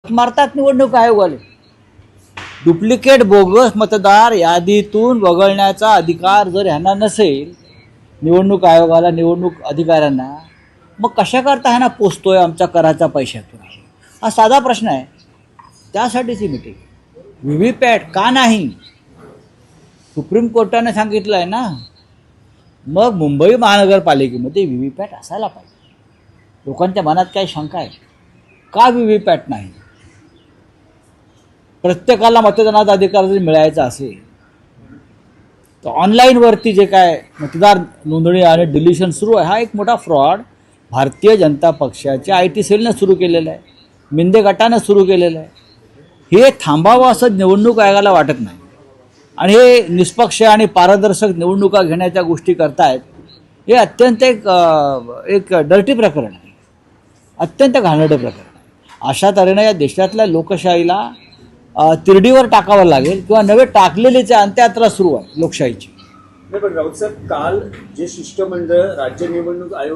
मारतात निवडणूक आयोगाले. Duplicate bogus मतदार यादीतून वगळण्याचा अधिकार जर ह्यांना नसेल, निवडणूक आयोगाला, निवडणूक अधिकाऱ्यांना, मग कशा करता ह्यांना पोचतोय आमच्या कराच्या पैशातून? हा साधा प्रश्न आहे. त्यासाठीच ही मीटिंग. व्हीव्हीपॅट का नाही? सुप्रीम कोर्टाने सांगितलं आहे ना. मग मुंबई महानगरपालिकेमध्ये व्हीव्हीपॅट असायला पाहिजे. लोकांच्या मनात काही शंका आहे का व्हीव्हीपॅट नाही? प्रत्येकाला मतदानाचा अधिकार जर मिळायचा असेल तर ऑनलाईनवरती जे काय मतदार नोंदणी आणि डिलिशन सुरू आहे, हा एक मोठा फ्रॉड भारतीय जनता पक्षाच्या IT सेलनं सुरू केलेला आहे, मिंदे गटानं सुरू केलेलं आहे. हे थांबावं असं निवडणूक आयोगाला वाटत नाही. आणि हे निष्पक्ष आणि पारदर्शक निवडणुका घेण्याच्या गोष्टी करतायत. हे अत्यंत एक डर्टी प्रकरण आहे, अत्यंत घाणेरडं प्रकरण आहे. अशा तऱ्हेने या देशातल्या लोकशाहीला तिरडीवर टाकावं लागेल किंवा नवे टाकलेलीच अंत्ययात्रा सुरू आहे लोकशाहीची. नाही, पण राऊत साहेब, काल जे शिष्टमंडळ राज्य निवडणूक आयोग